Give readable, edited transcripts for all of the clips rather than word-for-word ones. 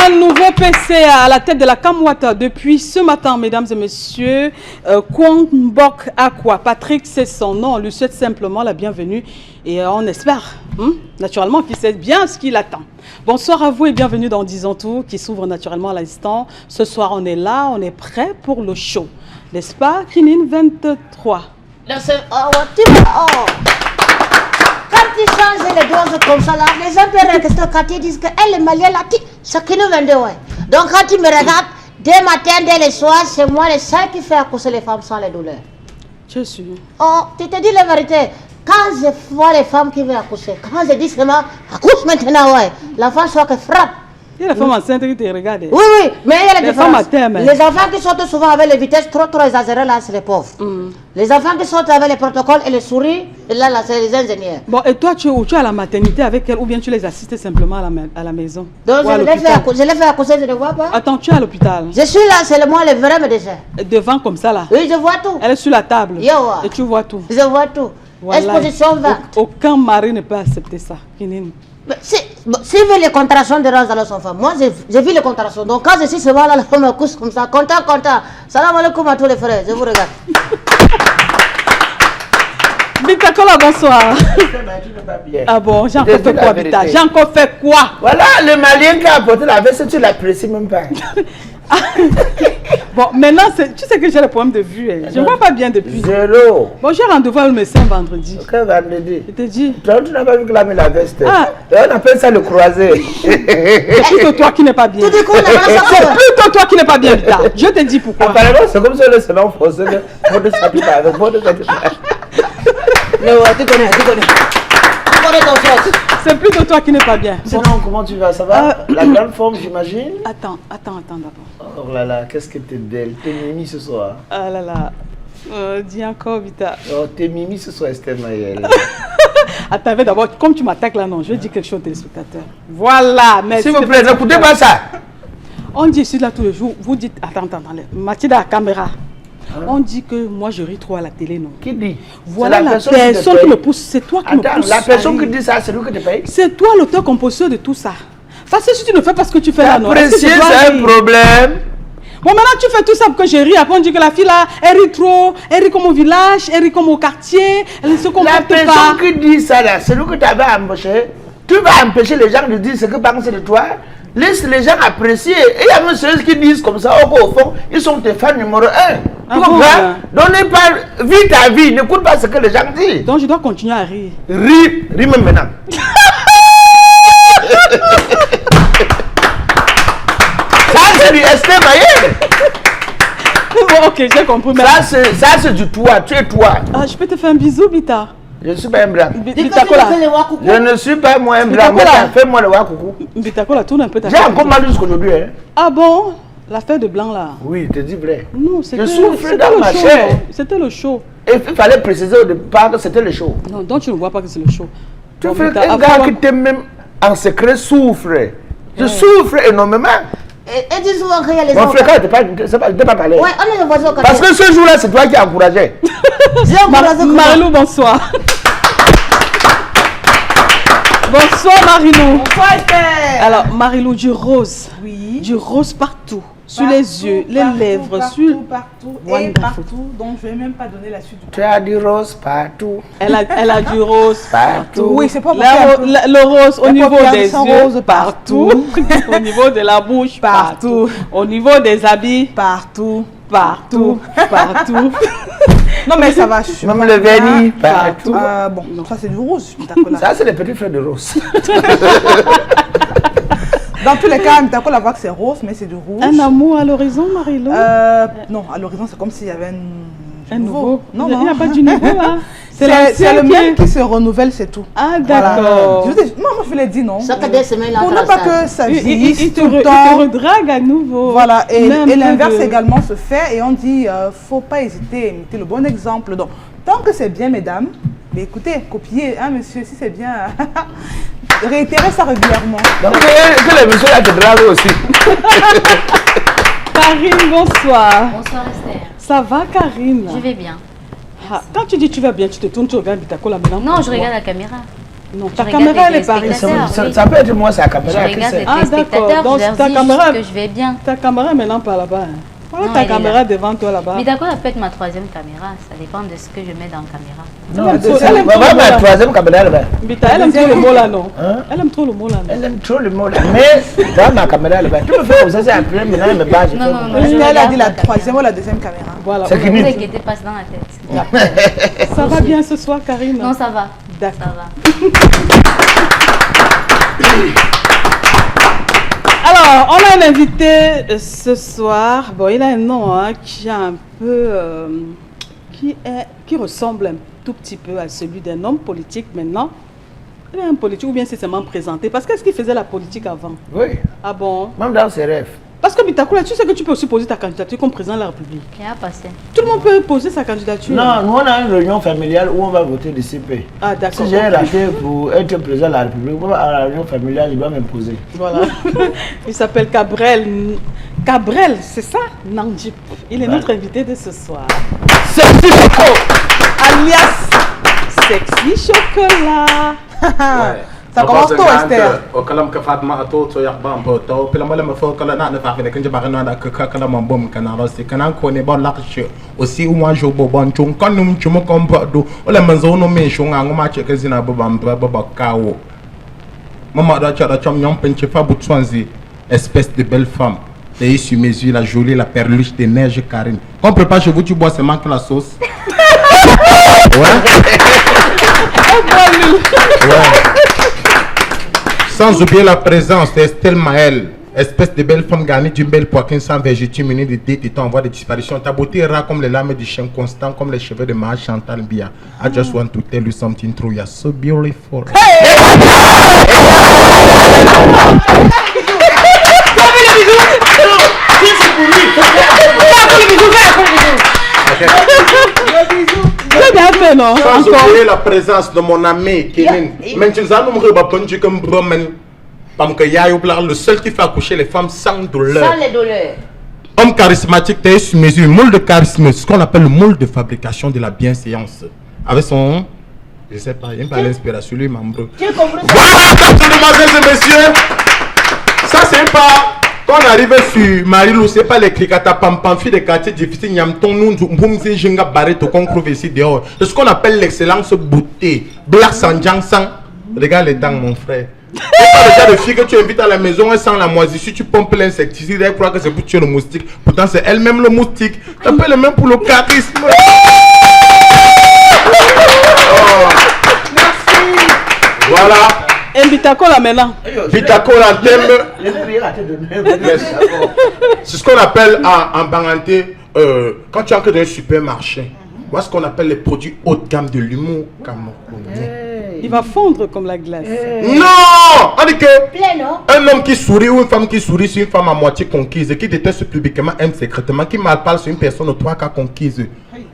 Un nouveau PC à la tête de la Kamwata depuis ce matin, mesdames et messieurs. Kwongbok Aqua, Patrick, c'est son nom. On lui souhaite simplement la bienvenue et on espère, naturellement, qu'il sait bien ce qu'il attend. Bonsoir à vous et bienvenue dans Disons Tout qui s'ouvre naturellement à l'instant. Ce soir, on est là, on est prêt pour le show. N'est-ce pas, Kinin 23? Quand tu changes les doses comme ça, là, les gens peuvent quand disent que elle est malienne là, c'est qui nous 22, ouais. Donc quand tu me regardes, dès matin, dès le soir, c'est moi le seul qui fait accoucher les femmes sans les douleurs. Je suis. Oh, tu te dis la vérité. Quand je vois les femmes qui veulent accoucher, quand je dis seulement accouche maintenant, ouais, l'enfant soit que frappe. Il y a la femme enceinte qui te regarde. Oui, oui, mais il y a les différences. Femmes à les enfants qui sortent souvent avec les vitesses trop exagérées, là, c'est les pauvres. Les enfants qui sortent avec les protocoles et les souris, là, c'est les ingénieurs. Bon, et toi, tu es à la maternité avec elle ou bien tu les assistes simplement à la maison? Donc, je l'ai fait accoucher, je ne vois pas. Attends, tu es à l'hôpital? Je suis là, c'est moi le vrai médecin. Devant comme ça, là? Oui, je vois tout. Elle est sur la table. Yo. Et tu vois tout? Je vois tout. Voilà. Exposition verte. Aucun mari ne peut accepter ça. Si veut les contractions de Rose dans son femme, moi j'ai vu les contractions. Donc quand je suis souvent là, la femme me couche comme ça, content. Salam alaikum à tous les frères, je vous regarde. Bitakola, bonsoir. Ah bon, j'ai encore fait quoi, Bita? J'ai encore fait quoi? Voilà, le Malien qui a apporté la veste, tu l'apprécies même pas. Bon, maintenant, tu sais que j'ai le problème de vue. Hein. Je ne vois pas bien depuis. Zéro. Bon, j'ai rendez-vous avec le médecin vendredi. Quel vendredi? Je te dis. Toi, tu n'as pas vu que la mis la veste. Ah. Et on appelle ça le croisé. C'est plutôt toi qui n'es pas bien. C'est plutôt toi qui n'es pas bien, Bita. Je te dis pourquoi. Apparemment, c'est comme ça le salon français. Tu connais. C'est plutôt toi qui n'es pas bien. Sinon, comment tu vas? Ça va? La grande forme, j'imagine? Attends d'abord. Oh là là, qu'est-ce que t'es belle. T'es mimi ce soir. Ah là là. Dis encore, Vita. Oh, t'es mimi ce soir, Esther Mayel. Attends, d'abord, comme tu m'attaques là, non, je vais dire quelque chose aux téléspectateurs. Voilà, mais. S'il vous plaît, n'écoutez pas ça. On dit ici là tous les jours, vous dites, attends, Mathilde à la caméra. On dit que moi je ris trop à la télé, non? Qui dit? Voilà la personne qui me pousse, c'est toi qui me pousse. La personne qui dit ça, c'est lui qui te paye? C'est toi l'auteur-compositeur de tout ça. Parce que si tu ne fais pas ce que tu fais là, non? Apprécier, c'est un problème. Bon, maintenant tu fais tout ça pour que je rie. Après on dit que la fille là, elle rit trop, elle rit comme au village, elle rit comme au quartier, elle ne se comporte pas. La personne qui dit ça là, c'est lui que tu avais embauché. Tu vas empêcher les gens de dire ce que pensent de toi. Laisse les gens apprécier. Et il y a même ceux qui disent comme ça, au fond, ils sont tes fans numéro 1. Tu comprends? Donnez pas, vis ta vie, n'écoute pas ce que les gens disent. Donc je dois continuer à rire. Ris même maintenant. Ça c'est du Esther Mayel. Bon, ok, j'ai compris. Ça c'est du toi, tu es toi. Ah, je peux te faire un bisou, Bita? Je ne suis pas un blanc. Je ne suis pas moi un blanc. Fais-moi le wakoukou. Bitakola, tourne un peu ta tête. J'ai encore mal jusqu'aujourd'hui. Hein. Ah bon? L'affaire de blanc là? Oui, je te dis vrai. Non, c'était je souffre dans ma chair. C'était le show. Et il fallait préciser au départ que c'était le show. Non, donc tu ne vois pas que c'est le show. Tu fais un gars qui t'aime même en secret souffre. Je souffre énormément. Et dis souvent qu'il y a les enfants. Mon frère, je ne pas parler. Ouais, on est les voisins. Parce que ce jour-là, c'est toi qui as encouragé. Marilou, bonsoir. Bonsoir Marilou. Bonsoir Esther. Alors Marilou, du rose. Oui. Du rose partout. Sur les yeux, les lèvres, partout. Et partout. Donc je ne vais même pas donner la suite. Tu as du rose partout. Elle a du rose partout. Oui, c'est pas le rose au niveau des yeux partout. Au niveau de la bouche partout. Au niveau des habits partout. Non mais ça va. Même le vernis partout. Bon, ça c'est du rose. Ça c'est les petits frères de rose. Dans tous les cas, Mitakola voit que c'est rose, mais c'est du rouge. Un amour à l'horizon, Marilou? Non, à l'horizon, c'est comme s'il y avait un nouveau. Non, il n'y a pas du nouveau là. C'est le même qui se renouvelle, c'est tout. Ah, d'accord. Voilà. Moi, je l'ai dit, non. Chaque 2 semaines, pour ne pas que ça vieillisse tout le temps. Il te redrague à nouveau. Voilà, et l'inverse également se fait. Et on dit, faut pas hésiter à imiter le bon exemple. Donc, tant que c'est bien, mesdames, mais écoutez, copiez, hein, monsieur, si c'est bien. Réitérez ça régulièrement. Donc, que les messieurs là te draguent aussi. Karine, bonsoir. Bonsoir Esther. Ça va, Karine? Je vais bien. Ah, quand tu dis tu vas bien, tu te tournes, tu regardes Bitakola maintenant. Non, je regarde la caméra. Non, ta caméra, elle est pareille. Ça peut être moi, sa caméra. Je regarde les d'accord. téléspectateurs, Donc, je leur ta dis caméra, juste que je vais bien. Ta caméra est maintenant par là-bas. Voilà Non, ta elle est caméra là. devant toi là-bas. Mais d'accord, ça peut être ma troisième caméra. Ça dépend de ce que je mets dans la caméra. Non, ma troisième caméra là-bas. Bita, elle aime trop le mot là, non? Elle aime trop le mot là. Elle aime trop le mot là. Mais, dans ma caméra là-bas, tu me fais comme ça, c'est après, maintenant, elle me bat. Non. Est-ce qu'elle a regarde dit la la troisième ou la deuxième caméra? Voilà. C'est Ne fini. vous inquiétez pas, c'est dans la tête. Ça va bien ce soir, Karine? Non, ça va. D'accord. Ça va. Alors, on a un invité ce soir. Bon, il a un nom qui a un peu, qui ressemble un tout petit peu à celui d'un homme politique maintenant. Il est un politique ou bien c'est seulement présenté? Parce qu'est-ce qu'il faisait la politique avant? Oui, Ah bon? même dans ses rêves. Parce que Bitakoula, tu sais que tu peux aussi poser ta candidature comme président de la République. Il a passé. Tout le monde peut poser sa candidature. Non, nous on a une réunion familiale où on va voter des CP. Ah d'accord. Si j'ai raté pour être président de la République, à la réunion familiale, je dois m'imposer. Voilà. Il s'appelle Cabrel. Cabrel, c'est ça? Nandip. Il est notre invité de ce soir. Sexy Choco. Alias Sexy Chocolat. Ça commence tôt, Esther. Au kalam ka Fatma ato to yak bam poto pela mala ma fo kala na na fa ne kan jaba na ka kala mam bom kana rosi kana ko ne bon lakche aussi ou moi jo bon chung kanum chumo kompa do ola manzo no me shunga ngoma che kazina babam baba kawo mama da cha da chom nyom penche fa butwanzi espèce de belle femme. T'es sur mes yeux, la jolie, la perluche des neiges, Karine. Quand on prépare chez vous, tu bois seulement que la sauce. Sans oublier la présence d'Estelle Maël, espèce de belle femme garnie d'une belle poitrine sans vergeture munie de dés et en voie de disparition. Ta beauté est rare comme les lames du chien constant, comme les cheveux de Maha Chantal Bia. I just want to tell you something true, you're so beautiful. C'est bien fait, non? Sans Encore. oublier la présence de mon ami Kéline. Mais tu nous comme Bromen. Le seul qui fait accoucher les femmes sans douleur. Sans les douleurs. Homme charismatique, t'es sur mesure, moule de charisme, ce qu'on appelle le moule de fabrication de la bienséance. Avec son, je sais pas, il n'y a pas l'inspiration, lui, membre. Tu as compris ça? Voilà, mesdemoiselles et messieurs, ça c'est pas, quand on arrive sur Marilou, c'est pas les cricata pam-pam-fi des quartiers difficiles, nyamton, nous, boumzi, jenga, barreto, qu'on trouve ici dehors. C'est ce qu'on appelle l'excellence beauté. Black Sanjang Sang, regarde les dents, mon frère. C'est pas le genre de fille que tu invites à la maison, elle sent la moisissure, tu pompes l'insecticide, elle croit que c'est pour tuer le moustique. Pourtant, c'est elle-même le moustique. C'est un peu le même pour le charisme. Merci. Voilà. Et Bitakola maintenant. Bitakola thème. Je n'ai rien raté de neuf. Yes. C'est ce qu'on appelle en banganté, quand tu entres dans un supermarché, moi ce qu'on appelle les produits haut de gamme de l'humour camerounais. Il va fondre comme la glace. Non! On dit que Plein, non? un homme qui sourit ou une femme qui sourit sur une femme à moitié conquise, qui déteste publiquement, aime secrètement, qui mal parle sur une personne aux 3 cas conquise.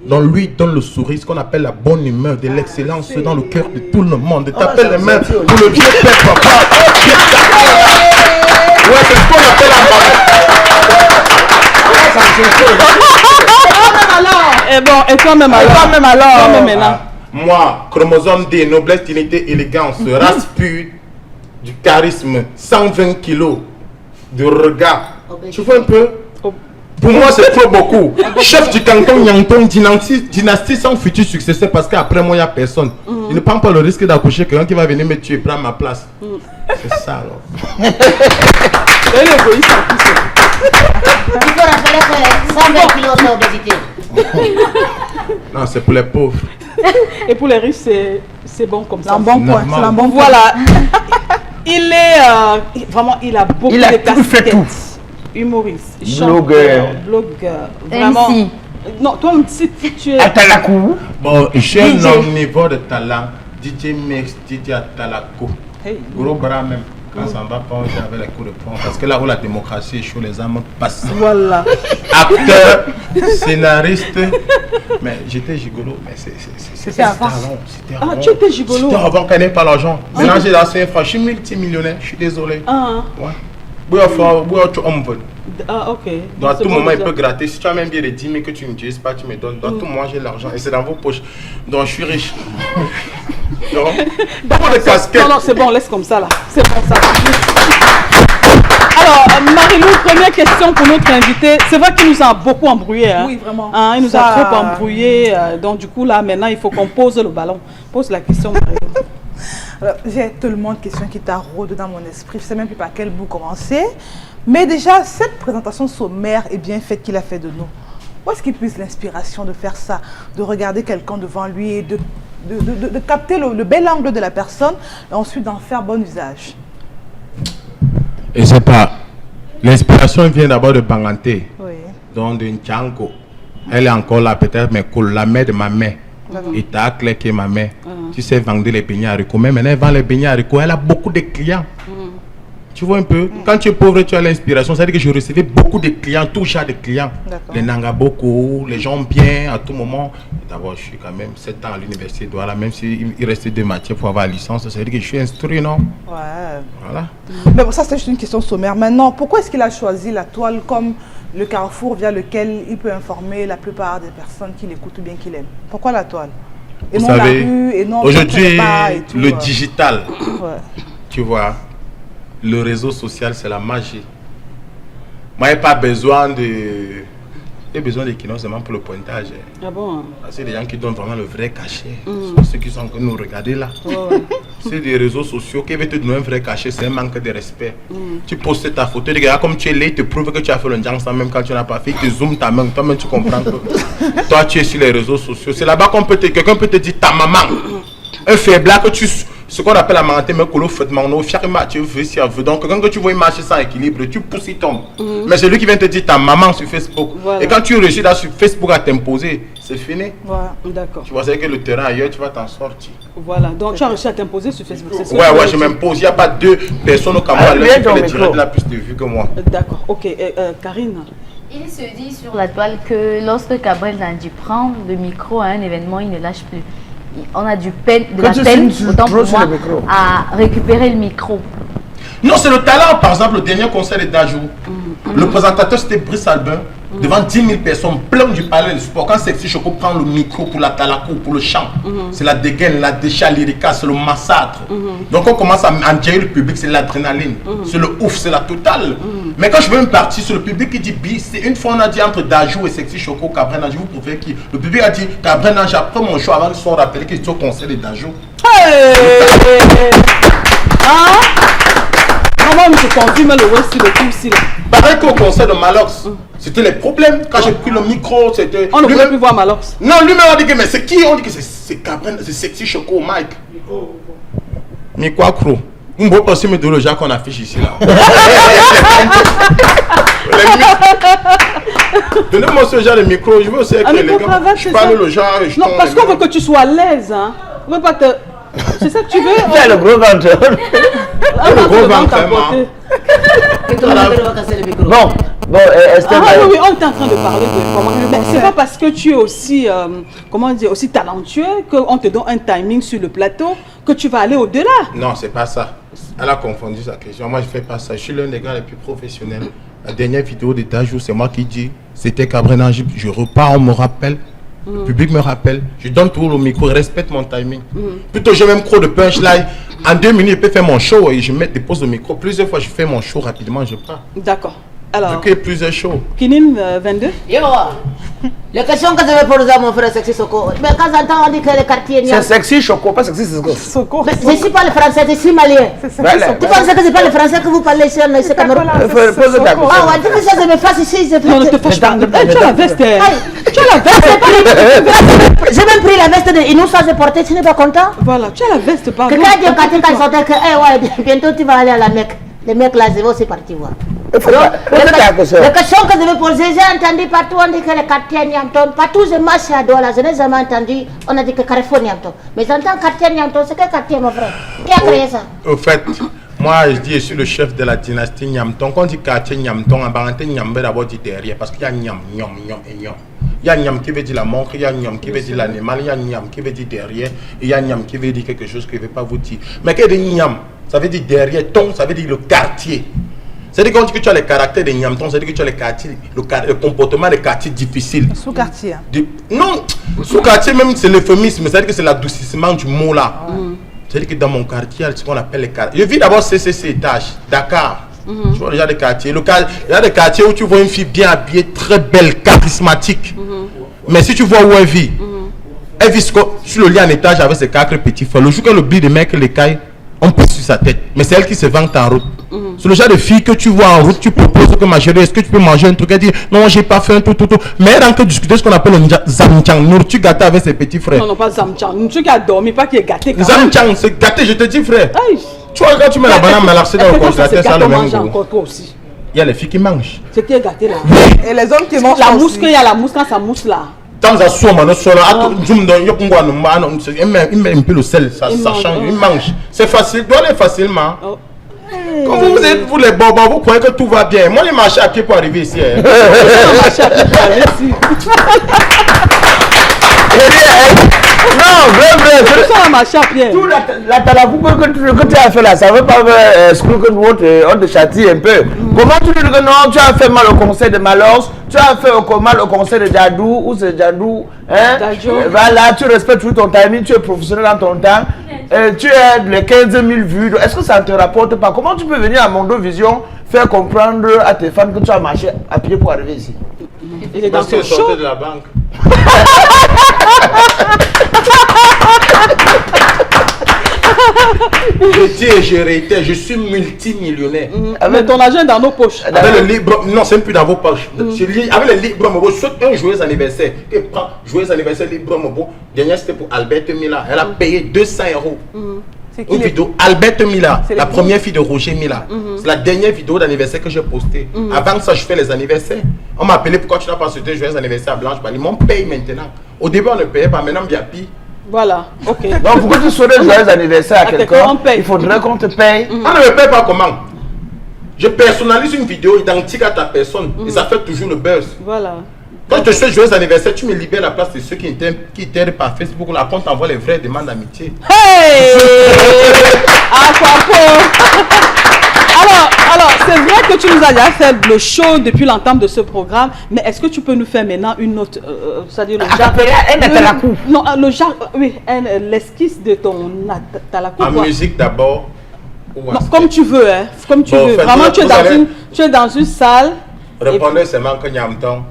Donc lui donne le sourire, ce qu'on appelle la bonne humeur, de l'excellence dans le cœur de tout le monde. De taper les mains pour le vieux père papa. Ouais, c'est ce qu'on appelle Et bon, et toi-même alors? Toi-même alors. Toi-même maintenant. Moi, chromosome D, noblesse, dignité, élégance, race pure, du charisme, 120 kilos de regard. Tu vois un peu? Pour moi, c'est trop beaucoup. Chef du canton Nyangton, dynastie sans futur successeur, parce qu'après moi, il n'y a personne. Il ne prend pas le risque d'accoucher quelqu'un qui va venir me tuer, prendre ma place. C'est ça alors. Et l'égoïste en plus. Il faut rappeler que 120 kilos d'obésité. Non, c'est pour les pauvres. Et pour les riches, c'est bon comme C'est ça. un bon point. Normal. C'est un bon point. Voilà. Il est vraiment, il a beaucoup Il a de tout fait casquettes. tout. Humoriste, Blogueur. blogueur, vraiment. MC. Non, toi, si tu es. Atalakou. Bon, j'ai un DJ. homme niveau de talent. DJ Mix, DJ Atalako. Hey. Gros bras même. Quand ça va pas, j'avais les coups de poing. Parce que là où la démocratie est chaud, les âmes passent. Voilà. Acteur, scénariste. Mais j'étais gigolo. Mais c'était avant. C'était Ah, avant. tu étais gigolo. C'était avant qu'elle n'ait pas l'argent. Maintenant, j'ai la CFA. Je suis multimillionnaire. Je suis désolé. Ah, Ouais. Tu homme. ah, ok. Donc à C'est tout bon moment, il déjà. peut gratter. Si tu as même bien les 10 000 que tu n'utilises pas, tu me donnes. Dans tout moment, j'ai l'argent. Et c'est dans vos poches. Donc je suis riche. Beaucoup de casquettes. Non, c'est bon, laisse comme ça là. C'est bon ça. Alors, Marie-Lou, première question pour notre invité. C'est vrai qu'il nous a beaucoup embrouillé. Hein? Oui, vraiment. Hein, il nous a trop embrouillé. Donc, du coup, là, maintenant, il faut qu'on pose le ballon. Pose la question, Marie-Lou. J'ai tellement de questions qui taraudent dans mon esprit. Je ne sais même plus par quel bout commencer. Mais déjà, cette présentation sommaire et bien faite qu'il a fait de nous, où est-ce qu'il puise l'inspiration de faire ça, de regarder quelqu'un devant lui et de capter le bel angle de la personne et ensuite d'en faire bon usage? Et c'est pas. L'inspiration vient d'abord de Banganté, Oui. donc de Nchanko. Elle est encore là, peut-être, mais cool, la mère de ma mère. Et t'as claqué ma mère. Tu sais vendre les beignets haricots. Mais maintenant, elle vend les beignets haricots. Elle a beaucoup de clients. Tu vois un peu, quand tu es pauvre, tu as l'inspiration. Ça veut dire que je recevais beaucoup de clients, tout genre de clients. Les Nangaboko, les gens bien, à tout moment. D'abord, je suis quand même 7 ans à l'université de Douala, même s'il restait 2 matières pour avoir la licence. Ça veut dire que je suis instruit, non? Ouais. Voilà. Mais bon, ça, c'est juste une question sommaire. Maintenant, pourquoi est-ce qu'il a choisi la toile comme le carrefour via lequel il peut informer la plupart des personnes qui l'écoutent ou bien qui l'aiment? Pourquoi la toile? Et Vous non savez, la rue, et non aujourd'hui, tout, le digital, ouais. tu vois, le réseau social, c'est la magie. Moi, je n'ai pas besoin de... J'ai besoin de kinos seulement pour le pointage. Ah bon? C'est des gens qui donnent vraiment le vrai cachet. Ceux qui sont en train de nous regarder là. C'est des réseaux sociaux qui veulent te donner un vrai cachet, c'est un manque de respect. Tu postes ta photo, tu regardes comme tu es là, ils te prouvent que tu as fait le jang même quand tu n'as pas fait. Ils te zooment ta main, toi-même tu comprends que toi tu es sur les réseaux sociaux. C'est là-bas qu'on peut te... Quelqu'un peut te dire ta maman. Un faible que tu... Ce qu'on appelle la marenté, mais que l'eau fait de fier match, donc quelqu'un que tu vois marcher sans équilibre, tu pousses, il tombe. Mais c'est lui qui vient te dire ta maman sur Facebook. Voilà. Et quand tu réussis là sur Facebook à t'imposer, c'est fini. Voilà, d'accord. Tu vois, c'est que le terrain ailleurs, tu vas t'en sortir. Voilà, donc tu as réussi à t'imposer sur Facebook, c'est ça? Ouais, je m'impose. Il n'y a pas 2 personnes au Cameroun qui font les directs là plus de vues que moi. D'accord, ok. Karine? Il se dit sur la toile que lorsque Gabriel Nandi prend le micro à un événement, il ne lâche plus. On a de la peine, autant pour moi, à récupérer le micro. Non, c'est le talent. Par exemple, le dernier concert de Dajou, le présentateur c'était Brice Albin, devant 10 000 personnes, plein du palais de sport. Quand Sexy Choco prend le micro pour la talakou, pour le chant, c'est la dégaine, la déchat lyrica, c'est le massacre. Donc on commence à enjailler le public, c'est l'adrénaline, c'est le ouf, c'est la totale. Mais quand je veux une partie sur le public qui dit bi, c'est une fois on a dit entre Dajou et Sexy Choco, Gabriel Nandi, vous pouvez qui? Le public a dit Gabriel Nandi, après mon show, avant qu'ils soient rappelés qu'ils étaient au concert de Dajou. Comment je conduis le West sur le tout ici là? Pareil qu'au concert de Malox, c'était les problèmes. Quand j'ai pris le micro, c'était... On ne pouvait plus voir Malox. Non, lui-même on dit que mais c'est qui? On dit que c'est Gabriel, c'est Sexy Choco au mic. Mais quoi, Cro? On peut passer mes deux gens qu'on affiche ici là. Donnez-moi ce genre de micro, je veux aussi que les gars, je parle le genre et je non, tombe parce les qu'on gars. veut que tu sois à l'aise, hein. On veut pas te... C'est ça que tu veux? Fais le gros ventre. Le gros ventre, vraiment. Bon, Esther. Oui, on est en train de parler de comment... Mais c'est pas parce que tu es aussi, comment dire, aussi talentueux qu'on te donne un timing sur le plateau que tu vas aller au-delà. Non, c'est pas ça. Elle a confondu sa question. Moi, je fais pas ça. Je suis l'un des gars les plus professionnels. La dernière vidéo de Dajou, c'est moi qui dis. C'était Gabriel Nandi. Je repars, on me rappelle. Le public me rappelle. Je donne tout le micro, je respecte mon timing. Plutôt, j'ai même trop de punchline. En 2 minutes, je peux faire mon show et je dépose le micro. Plusieurs fois, je fais mon show rapidement, je pars. D'accord. Alors, Il y a plusieurs shows. Kinin 22. Yo, la question que je vais poser à mon frère Sexy Soko, mais quand j'entends on dit que le quartier C'est Sexy Choco, pas Sexy Soko. Soko. mais je ne suis pas le français, je suis malien. Voilà. Tu penses que ce n'est pas le français que vous parlez ici en ce Cameroun? Pose ta question. Ah ouais, tu veux ça, je me fasse ici, je Non, ne te fâche pas. Tu as la veste. Aïe, Tu as la veste. j'ai même pris la veste de Inoussa, j'ai porté, tu n'es pas content? Voilà, tu as la veste, pardon. Quelqu'un dit au quartier quand il sortait que, ouais, bientôt tu vas aller à la Mecque. Les mecs là, je vais aussi partir voir. Pose ta question. La question que je vais poser, j'ai entendu partout, on dit que le quartier Niamton, partout je marche à Douala, je n'ai jamais entendu, on a dit que Carrefour Niamton. Mais j'entends quartier Niamton, c'est quel quartier mon frère? Qui a créé ça? Au fait, moi je dis, je suis le chef de la dynastie Niamton. Quand on dit quartier Niamton, en parenté, Niambe d'abord dit derrière, parce qu'il y a Niam, Niam, Niam et Niam. Il y a Niam qui veut dire la montre, il y a Niam qui veut dire l'animal, il y a Niam qui veut dire derrière, et il y a Niam qui veut dire quelque chose que je ne vais pas vous dire. Mais qu'est-ce que Niam? Ça veut dire derrière, ton, ça veut dire le quartier. C'est-à-dire qu'on dit que tu as les caractères des Niamtons, c'est-à-dire que tu as les quartiers, le comportement des quartiers difficiles. Sous-quartier. Non, sous-quartier même c'est l'euphémisme, c'est-à-dire que c'est l'adoucissement du mot là. C'est-à-dire que dans mon quartier, il y a ce qu'on appelle les quartiers. Je vis d'abord CCC étage, Dakar. Tu vois déjà des quartiers. Il y a des quartiers où tu vois une fille bien habillée, très belle, charismatique. Mais si tu vois où elle vit sur le lit en étage avec ses 4 petits frères. Le jour qu'elle oublie de mettre les cailles, on pèse sur sa tête. Mais c'est elle qui se vante en route. C'est le genre de fille que tu vois en route, tu proposes que ma chérie, est-ce que tu peux manger un truc? Elle dit non, j'ai pas faim, tout. Mais elle est en train de discuter ce qu'on appelle le zamchang, nourriture gâtée avec ses petits frères. Non, pas zamchang, nourriture qui a dormi, pas qui est gâté. Zamchang, c'est gâté, je te dis, frère. Aïe. Tu vois, quand tu mets la banane malaxée dans le congélateur, ça a le même goût. Il y a les filles qui mangent. C'est qui est gâté là. Et les hommes qui mangent la mousse, il y a la mousse quand ça mousse là. Quand ça somme, il met un peu le sel, ça change, il mange. C'est facile, doit aller facilement. Quand vous êtes vous les bobos, vous croyez que tout va bien. Moi, j'ai marché à pied pour arriver ici. Non, vrai. C'est ça, marché à pied. Tout la talafoupe que tu as fait là, ça ne veut pas exclure que nous, on te châtie un peu. Comment tu dis que non, tu as fait mal au conseil de Malos, tu as fait mal au conseil de Djadou, ou c'est Djadou, hein? Voilà, tu respectes tout ton timing, tu es professionnel dans ton temps, tu as les 15 000 vues. Est-ce que ça ne te rapporte pas? Comment tu peux venir à Mondo Vision faire comprendre à tes fans que tu as marché à pied pour arriver ici? Il est dans son show. Sorti de la banque. Je dis et je réitère, je suis multimillionnaire. Mais ton argent est dans nos poches. Avec le libre, non, c'est plus dans vos poches. Avec le libre, saute un joyeux anniversaire. Que prend joyeux anniversaire libre, dernière c'était pour Albert Mila. Elle a payé 200 euros. Une vidéo, Albert Mila, la première fille de Roger Mila. C'est la dernière vidéo d'anniversaire que j'ai postée. Avant ça, je fais les anniversaires. On m'a appelé pourquoi tu n'as pas souhaité joyeux anniversaire à Blanche Bali. Ils paye maintenant. Au début, on ne payait pas, maintenant, il y a pire. Voilà, ok. Donc, pour que tu souhaites joyeux anniversaire à quelqu'un, il faudrait qu'on te paye. On ne me paye pas comment? Je personnalise une vidéo identique à ta personne et ça fait toujours le buzz. Voilà. Quand je te souhaite joyeux anniversaire, tu me libères la place de ceux qui t'aident par Facebook. Là, après, on t'envoie les vraies demandes d'amitié. Hey! Alors, c'est vrai que tu nous as déjà fait le show depuis l'entame de ce programme, mais est-ce que tu peux nous faire maintenant une autre, c'est-à-dire le genre... Non, le genre, oui, l'esquisse de ton talakou. En musique d'abord. Non, comme tu veux, hein, comme tu veux. Vraiment, tu es dans une salle. Répondez seulement que Niamton.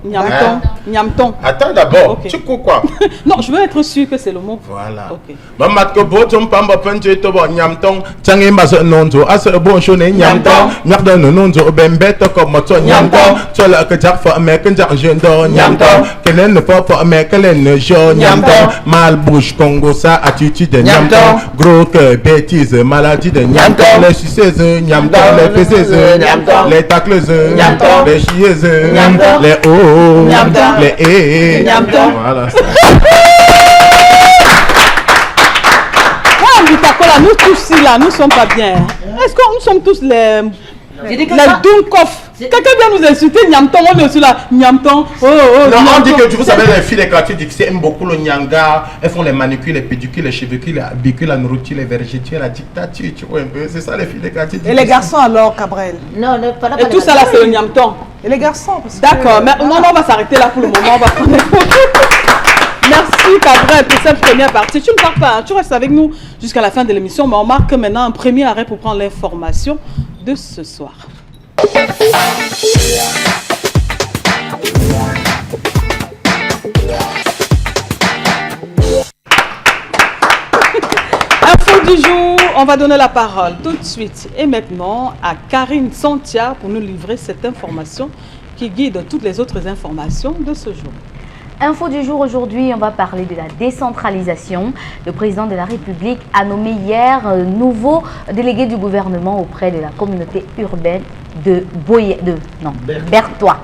Niamton. Attends d'abord, tu cours quoi? Non, je veux être sûr que c'est le mot. Voilà. Maman que botum pamba penche to bo Niamton, tangé mbasa nonzo, asa bon chone Niamton, nyarda nonzo bembeta comme moto Niamton, tola que jak fa américain jak jendo Niamton, kelen ne fa fa américain ne jo Niamton, mal bouche Congo ça attitude de Niamton, gros que bêtise maladie de Niamton, les suceuses Niamton, les faiseuses Niamton, les tacleuses Niamton, les les hauts, les haies. Voilà. Nous tous ici, là, nous ne sommes pas bien. Est-ce que nous sommes tous les Dunkov? Quelqu'un vient nous insulter, Niamton, on est aussi là, Niamton. Non, on dit que vous savez, les filles des quartiers difficiles aiment beaucoup le nyanga. Elles font les manucules, les pédicules, les chevecules, les habicules, la nourriture, les vergetures, la dictature. Tu vois un peu, c'est ça les filles des quartiers difficiles. Et les garçons alors, Cabrel? Non, pas et tout ça là, c'est le Niamton. Et les garçons? D'accord, mais non, on va s'arrêter là pour le moment. On va prendre Merci Cabrel pour cette première partie. Tu ne pars pas, hein, tu restes avec nous jusqu'à la fin de l'émission, mais on marque maintenant un premier arrêt pour prendre l'information de ce soir. Info du jour, on va donner la parole tout de suite et maintenant à Karine Santia pour nous livrer cette information qui guide toutes les autres informations de ce jour. Info du jour aujourd'hui, on va parler de la décentralisation. Le président de la République a nommé hier un nouveau délégué du gouvernement auprès de la communauté urbaine de Bertois.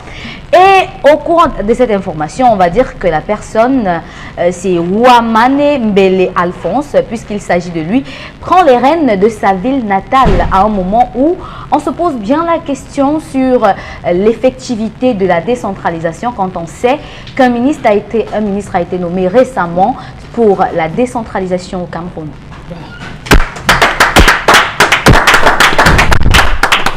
Et au cours de cette information, on va dire que la personne, c'est Ouamane Mbele Alphonse, puisqu'il s'agit de lui, prend les rênes de sa ville natale à un moment où on se pose bien la question sur l'effectivité de la décentralisation quand on sait qu'un ministre a été nommé récemment pour la décentralisation au Cameroun.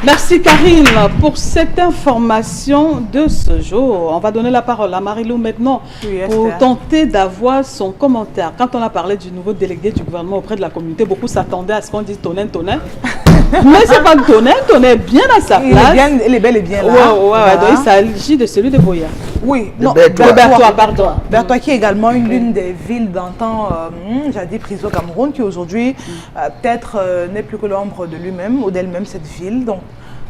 Merci Karine pour cette information de ce jour. On va donner la parole à Marie-Lou maintenant pour tenter d'avoir son commentaire. Quand on a parlé du nouveau délégué du gouvernement auprès de la communauté, beaucoup s'attendaient à ce qu'on dise Tonin. Mais c'est pas Tonin est bien à sa place. Il est bel et bien là. Ouais, donc il s'agit de celui de Boya. Oui, non, Bertois qui est également l'une des villes d'antan, j'ai dit prise au Cameroun, qui aujourd'hui peut-être n'est plus que l'ombre de lui-même ou d'elle-même cette ville. Donc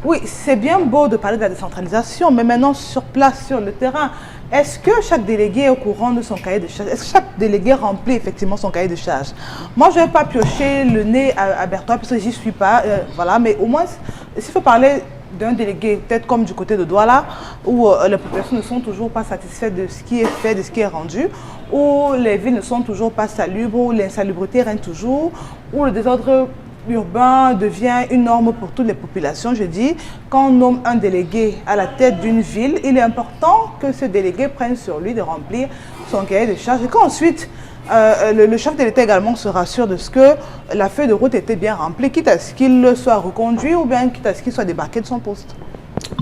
oui, c'est bien beau de parler de la décentralisation, mais maintenant sur place, sur le terrain, est-ce que chaque délégué est au courant de son cahier de charges? Est-ce que chaque délégué remplit effectivement son cahier de charges? Moi, je ne vais pas piocher le nez à Bertois parce que j'y suis pas, voilà, mais au moins, s'il faut parler d'un délégué, peut-être comme du côté de Douala, où les populations ne sont toujours pas satisfaites de ce qui est fait, de ce qui est rendu, où les villes ne sont toujours pas salubres, où l'insalubrité règne toujours, où le désordre urbain devient une norme pour toutes les populations. Je dis, quand on nomme un délégué à la tête d'une ville, il est important que ce délégué prenne sur lui de remplir son cahier de charges et qu'ensuite le chef de l'État également se rassure de ce que la feuille de route était bien remplie, quitte à ce qu'il soit reconduit ou bien quitte à ce qu'il soit débarqué de son poste.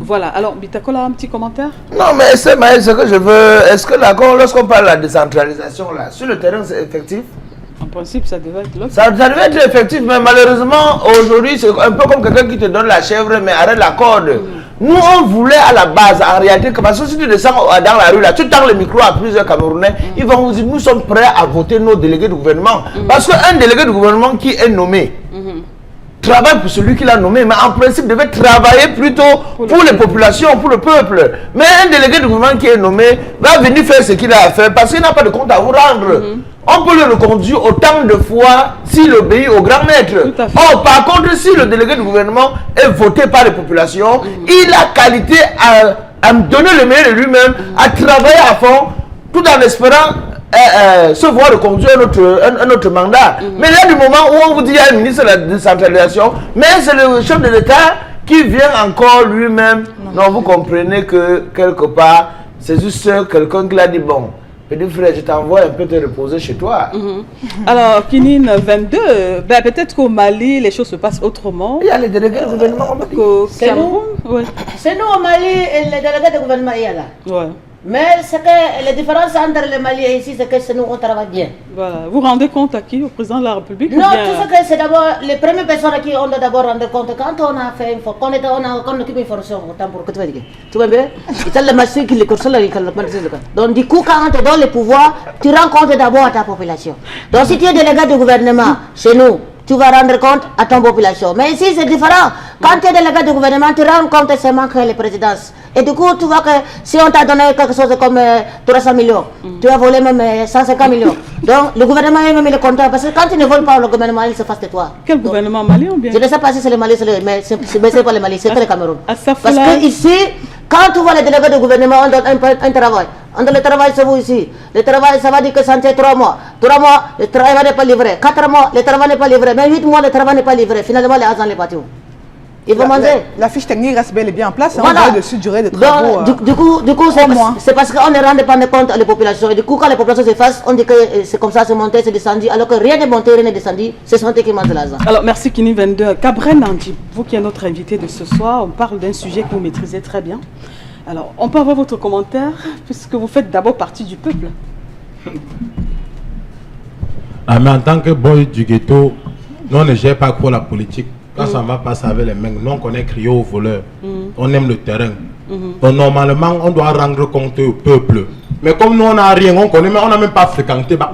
Voilà, alors Bitakola, un petit commentaire? Non, mais c'est ce que je veux. Est-ce que lorsqu'on parle de la décentralisation, là, sur le terrain, c'est effectif? En principe, ça devait être là. Ça devait être effectif, mais malheureusement, aujourd'hui, c'est un peu comme quelqu'un qui te donne la chèvre, mais arrête la corde. Nous, on voulait à la base, en réalité, parce que si tu descends dans la rue, là, tu tends le micro à plusieurs Camerounais, ils vont vous dire, nous sommes prêts à voter nos délégués de gouvernement. Parce qu'un délégué de gouvernement qui est nommé, travaille pour celui qui l'a nommé, mais en principe devait travailler plutôt pour les populations, pour le peuple. Mais un délégué de gouvernement qui est nommé va venir faire ce qu'il a à faire parce qu'il n'a pas de compte à vous rendre. On peut le reconduire autant de fois s'il obéit au grand maître. Or, par contre, si le délégué de gouvernement est voté par les populations, il a qualité à donner le meilleur de lui-même, à travailler à fond, tout en espérant se voir reconduire un autre mandat. Mais là, du moment où on vous dit qu'il y a un ministre de la décentralisation, mais c'est le chef de l'État qui vient encore lui-même. Non, vous comprenez que quelque part, c'est juste quelqu'un qui l'a dit, bon, petit frère, je t'envoie un peu te reposer chez toi. Alors, Kinine 22, ben, peut-être qu'au Mali, les choses se passent autrement. Il y a les délégués de gouvernement au Mali. C'est nous. Ouais. C'est nous au Mali et les délégués de gouvernement, il y a là. Ouais. Mais c'est que la différence entre le Mali et ici, c'est que nous, on travaille bien. Voilà. Vous rendez compte à qui? Au président de la République? Non, tout ce que c'est d'abord, les premières personnes à qui on doit d'abord rendre compte, quand on a fait on occupe une formation, autant pour que tu vas dire. Tu vois bien? Il y a le monsieur qui le course là, donc du coup, quand on te donne le pouvoir, tu rends compte d'abord à ta population. Donc si tu es délégué du gouvernement chez nous, tu vas rendre compte à ton population. Mais ici, c'est différent. Quand tu es délégué du gouvernement, tu rends compte seulement que les présidences. Et du coup, tu vois que si on t'a donné quelque chose comme 300 millions, tu as volé même 150 millions. Donc, le gouvernement est même le compteur. Parce que quand tu ne voles pas le gouvernement, il se passe de toi. Quel gouvernement malien ou bien? Je ne sais pas si c'est le Mali, mais c'est pas le Mali, c'est que le Cameroun. Parce Safla. que ici, quand tu vois les délégués du gouvernement, on donne un travail. On donne le travail, c'est vous ici. Le travail, ça va dire que ça tient 3 mois. 3 mois, le travail n'est pas livré. 4 mois, le travail n'est pas livré. Mais 8 mois, le travail n'est pas livré. Finalement, les agents les battent. Ils vont manger. La fiche technique reste bel et bien en place. Voilà. On va dessus durée de travaux. Du coup c'est parce qu'on ne rend pas compte à la population. Et du coup, quand la population s'efface, on dit que c'est comme ça, c'est monté, c'est descendu. Alors que rien n'est monté, rien n'est descendu. C'est santé qui mange de l'argent. Alors, merci Kini 22. Cabrel Nandi, vous qui êtes notre invité de ce soir, on parle d'un sujet que vous maîtrisez très bien. Alors, on peut avoir votre commentaire, puisque vous faites d'abord partie du peuple. Ah, mais en tant que boy du ghetto, nous on ne gère pas trop la politique. Quand ça va passer avec les mains, nous on connaît crier aux voleurs. On aime le terrain. Donc normalement, on doit rendre compte au peuple. Mais comme nous on n'a rien, on connaît, mais on n'a même pas fréquenté. Donc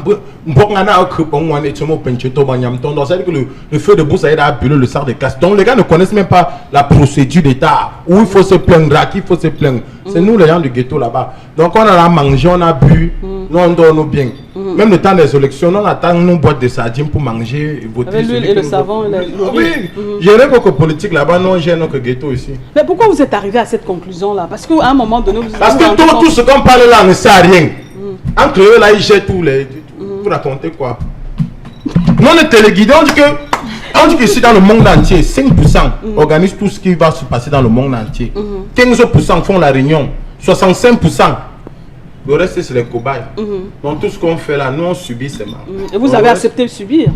c'est-à-dire que le feu de boue, ça aide à brûler le sang de casse. Donc les gars ne connaissent même pas la procédure d'État. Où il faut se plaindre, à qui il faut se plaindre. C'est nous les gens du ghetto là-bas. Donc on a mangé, on a bu, nous on dort bien. Même le temps des élections, on attend nos boîtes de sardines pour manger et voter. Avec l'huile et le savon. Oui, j'ai rien que politique là-bas, non, j'ai notre ghetto ici. Mais pourquoi vous êtes arrivé à cette conclusion-là? Parce qu'à un moment donné, vous parce que tout ce qu'on parle là ne sert à rien. Entre eux là, ils jettent tous les... Vous racontez quoi? Nous on est téléguidés, on dit que ici dans le monde entier, 5% organisent tout ce qui va se passer dans le monde entier. 15% font la réunion, 65%. Le reste, c'est les cobayes. Donc tout ce qu'on fait là, nous on subit seulement. Et vous avez accepté de subir?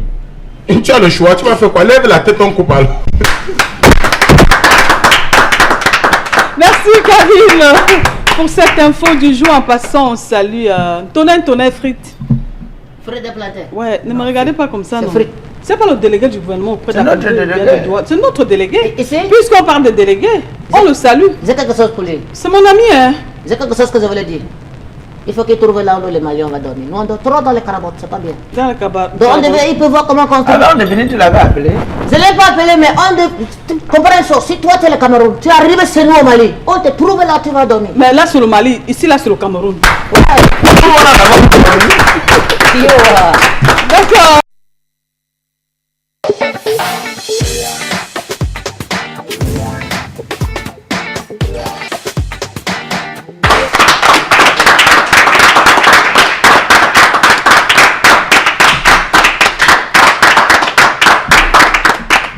Et tu as le choix, tu vas faire quoi? Lève la tête, on coupe alors. Merci Karine pour cette info du jour. En passant, on salue Tonnerre frites. Frites de plantain. Ouais, ne me regardez pas comme ça, C'est non. frites. C'est pas le délégué du gouvernement auprès de C'est la notre République, délégué. c'est notre délégué. Et c'est- Puisqu'on parle de délégué, on le salue. J'ai quelque chose pour lui. C'est mon ami, hein. J'ai quelque chose que je voulais dire. Il faut qu'il trouve là où les Maliens vont dormir. Nous on dort trop dans les carabottes, c'est pas bien. Dans le cabas. Donc il peut voir comment construire. Alors, on est venu, tu l'avais appelé. Je ne l'ai pas appelé, mais tu comprends une chose. Si toi tu es le Cameroun, tu arrives chez nous au Mali, on te trouve là, tu vas dormir. Mais là, c'est le Mali. Ici, là, c'est le Cameroun. D'accord.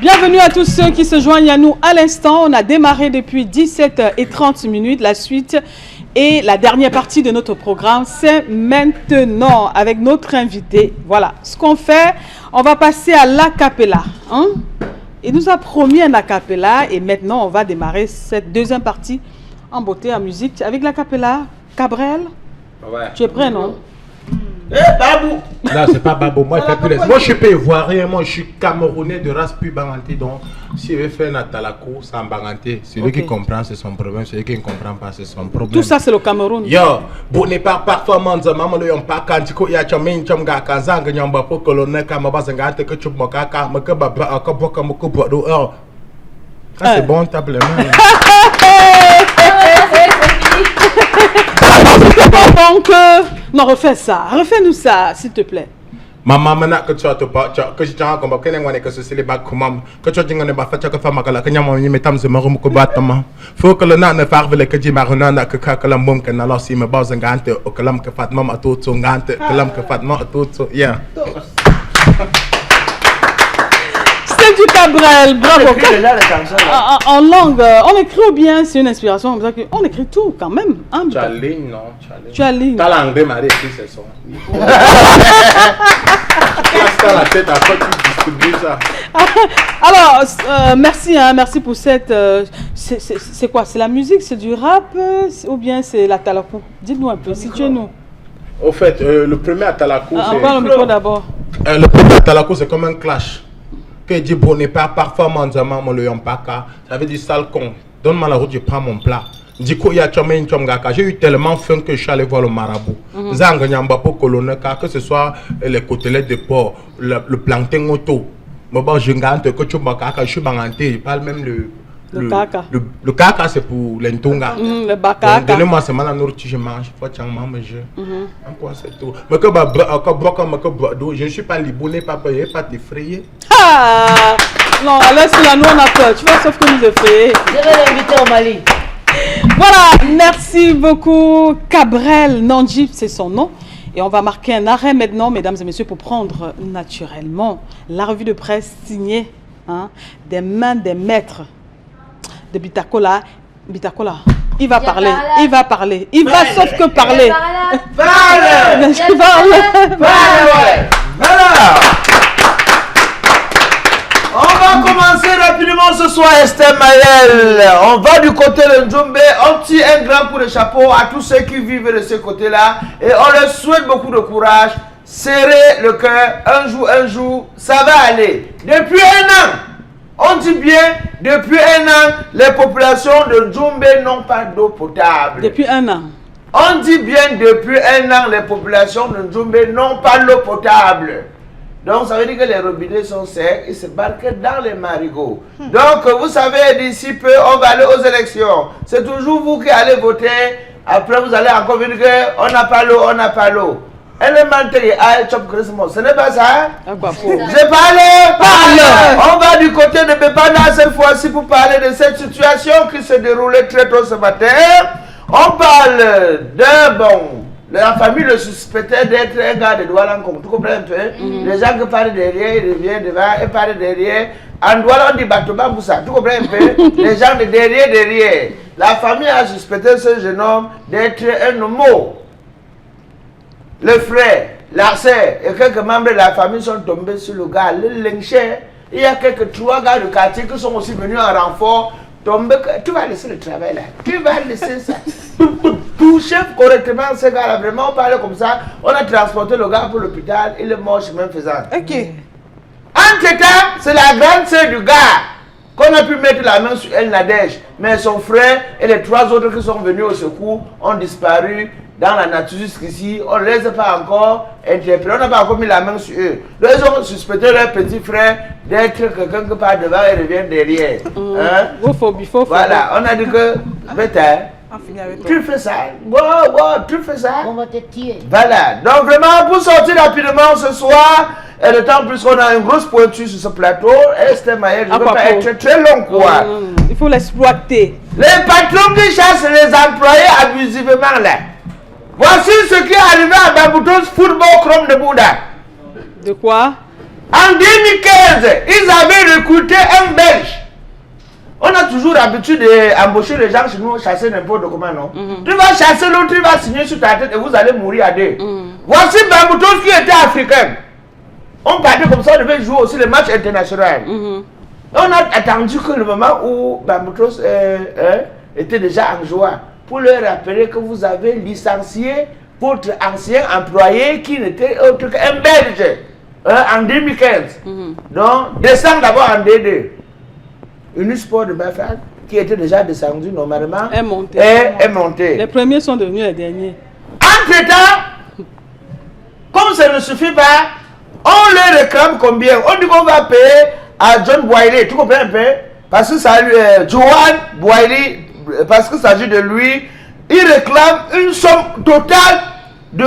Bienvenue à tous ceux qui se joignent à nous à l'instant. On a démarré depuis 17h30 la suite et la dernière partie de notre programme, c'est maintenant avec notre invité. Voilà, ce qu'on fait, on va passer à l'acapella. Hein? Il nous a promis un acapella et maintenant on va démarrer cette deuxième partie en beauté, en musique avec l'acapella. Cabrel, Ouais. tu es prêt, non? Babou. Là, c'est pas Babo. Moi, je fais plus les... Moi, je suis pas ivoirien. Moi, je suis camerounais de race plus banganté. Donc, s'il veut faire un talako, c'est un banganté. Celui Ok. qui comprend, c'est son problème. Celui qui ne comprend pas, c'est son problème. Tout ça, c'est le Cameroun. Yo, bon n'est pas performance, maman le yon pas quand tu ya chamin cham ga kazang nyam ba po colonel kama bazanga te que tu mokaka maka baba ka boka moko bodo. Ça c'est bon table Donc, non, refais ça. Refais-nous ça, s'il te plaît. Maman mana que tu as te pas que tu as comme que n'engwane que c'est les bacs comme que tu as dit ne ba fa que fama kala que nyam ni metam ze marum ko batama faut que le na ne farve le que di maruna na que kala mom que na la si me bazanga ante o kalam que fatma ma to ngante kalam que fatma to yeah. C'est du Cabrel, bravo. On écrit déjà les chansons, là. En langue, on écrit ou bien c'est une inspiration comme ça que on écrit tout quand même. Hein, Challenge non, challenge. tu as ligne. T'as l'anglais marié qui c'est ça. Casse la tête à quoi tu distribues ça. Alors, merci, hein, merci pour cette. C'est quoi? C'est la musique, c'est du rap ou bien c'est la talakou? Dites-nous un peu, situez-nous. Au fait, le premier Atalako, On parle au micro d'abord. le premier Atalako, c'est comme un clash. Que dit bon n'est pas parfaitement mon le yampaka, ça veut dire sale con. Donne-moi la route, je prends mon plat. Dit qu'il y a j'ai eu tellement faim que je suis allé voir le marabout. Zang nyamba pour colonel que ce soit les côtelettes de porc, le plantain auto. Mais bon, je gagne que tu m'as je suis banganté, je parle même Le caca. Le caca, c'est pour l'entonga. Le bakaka. Donnez-moi seulement la nourriture, je mange. Faut que je mange. Encore c'est tout. Mais que je ne suis pas libonné, pas payé, pas t'effrayer. Ah non, laisse-la, nous on a peur. Tu vois, sauf que nous effrayer. Je vais l'inviter au Mali. Voilà, merci beaucoup. Cabrel Nandji, c'est son nom. Et on va marquer un arrêt maintenant, mesdames et messieurs, pour prendre naturellement la revue de presse signée des mains des maîtres de Bitakola. Bitakola, il va parler, il va parler, il va sauf que parler. Parle. Il parle. Voilà. On va commencer rapidement ce soir, Esther Mayel. On va du côté de Ndjombe. On tire un grand coup de chapeau à tous ceux qui vivent de ce côté-là. Et on leur souhaite beaucoup de courage. Serrez le cœur. Un jour, ça va aller. Depuis un an, on dit bien, depuis un an, les populations de Ndjombe n'ont pas d'eau potable. Depuis un an. On dit bien depuis un an, les populations de Ndjombe n'ont pas l'eau potable. Donc ça veut dire que les robinets sont secs, ils se barquent dans les marigots. Donc vous savez, d'ici peu, on va aller aux élections. C'est toujours vous qui allez voter. Après vous allez encore venir que on n'a pas l'eau, on n'a pas l'eau. Ce n'est pas ça. J'ai parlé. On va du côté de Bepanda cette fois-ci pour parler de cette situation qui se déroulait très tôt ce matin. On parle d'un bon. La famille le suspectait d'être un gars de Douala. Tu comprends un peu? Les gens qui parlent derrière, ils reviennent devant et parlent derrière. En Douala, on dit Batouba Boussa. Tu comprends un peu? Les gens de derrière. La famille a suspecté ce jeune homme d'être un homo. Le frère, la sœur et quelques membres de la famille sont tombés sur le gars, le lynché. Il y a quelques 3 gars de quartier qui sont aussi venus en renfort tomber, tu vas laisser le travail là. Tu vas laisser ça. Toucher correctement ce gars-là. Vraiment, on parlait comme ça. On a transporté le gars pour l'hôpital. Il est mort chemin faisant. Ok. Entre-temps, c'est la grande sœur du gars qu'on a pu mettre la main sur elle, Nadège. Mais son frère et les 3 autres qui sont venus au secours ont disparu dans la nature jusqu'ici. On ne les a pas encore interpellés. On n'a pas encore mis la main sur eux. Donc, ils ont suspecté leur petit frère d'être quelqu'un qui part devant et revient derrière. Hein? Voilà, on a dit que, tu fais ça. Tu fais ça. On va te tuer. Voilà, donc vraiment, pour sortir rapidement ce soir, et d'autant plus qu'on a une grosse pointure sur ce plateau, Esther Maël, je ne veux pas être très long, quoi. Il faut l'exploiter. Les patrons qui chassent les employés abusivement là. Voici ce qui est arrivé à Bamboutos Football Club de Bouddha. De quoi? En 2015, ils avaient recruté un Belge. On a toujours l'habitude d'embaucher les gens chez nous, chasser n'importe comment, non? Tu vas chasser l'autre, tu vas signer sur ta tête et vous allez mourir à deux. Voici Bamboutos qui était africain. On partait comme ça, on devait jouer aussi les matchs internationaux. On a attendu que le moment où Bamboutos était déjà en joie pour leur rappeler que vous avez licencié votre ancien employé qui n'était autre qu'un Belge en 2015. Donc, descend d'abord en D2. Unisport de Bafak, qui était déjà descendu normalement, est monté. Les premiers sont devenus les derniers. Entre-temps, comme ça ne suffit pas, on les réclame combien? On dit qu'on va payer à John Boiley, tu comprends un peu? Parce que ça lui Johan Boiley, parce qu'il s'agit de lui, il réclame une somme totale de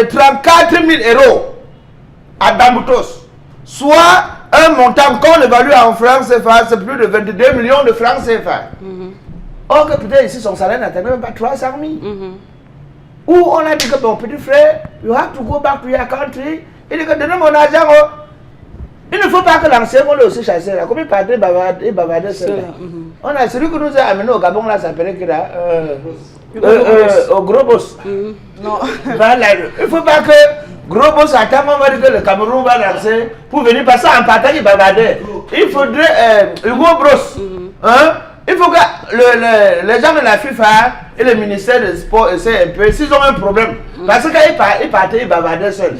34 000 € à Bamboutos. Soit un montant qu'on évalue en francs CFA, c'est plus de 22 millions de francs CFA. Or que peut-être ici son salaire n'atteint même pas 300 000. Où on a dit que mon petit frère, you have to go back to your country. Il dit que donnez mon argent. Il ne faut pas que l'ancien on le aussi chassé là. Comme il partait bavarder seul. On a celui que nous a amené au Gabon là, ça s'appelait que là. Au gros boss. Non. Voilà. Il ne faut pas que gros boss attend, on va dire que le Cameroun va lancer pour venir passer en partant il bavardait. Il faudrait Hugo Bros. Hein? Il faut que les gens de la FIFA et le ministère des Sports essaient un peu, s'ils ont un problème. Parce qu'ils partaient, ils bavardaient seuls.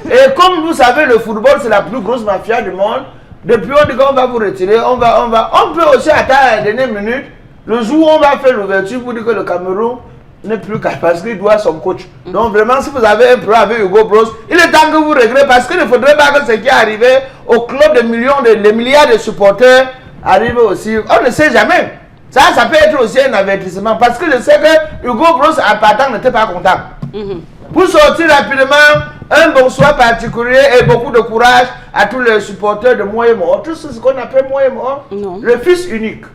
Et comme vous savez, le football, c'est la plus grosse mafia du monde. Depuis, on dit qu'on va vous retirer, on peut aussi attendre à la dernière minute, le jour où on va faire l'ouverture pour dire que le Cameroun n'est plus capable parce qu'il doit son coach. Donc vraiment, si vous avez un problème avec Hugo Bros, il est temps que vous réglez parce qu'il ne faudrait pas que ce qui est arrivé au club de millions, les milliards de supporters arrive aussi. On ne sait jamais. Ça peut être aussi un avertissement parce que je sais que Hugo Bros en partant n'était pas content. Pour sortir rapidement, un bonsoir particulier et beaucoup de courage à tous les supporters de Moyemo. Tout ce qu'on appelle Moyemo, le fils unique.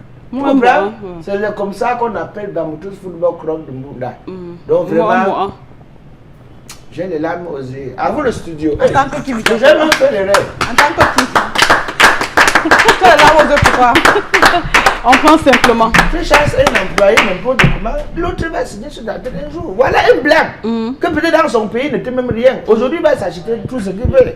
C'est comme ça qu'on appelle Bamboutos Football Club de Munda. Donc vraiment, j'ai les larmes aux yeux. À vous le studio. En tant que qui j'ai même fait les rêves. En tant que qui tu as les larmes aux yeux pourquoi? On prend simplement. Tu chasses un employé n'importe comment, l'autre va signer sur la tête un jour. Voilà une blague. Que peut-être dans son pays n'était même rien. Aujourd'hui, il va s'acheter tout ce qu'il veut.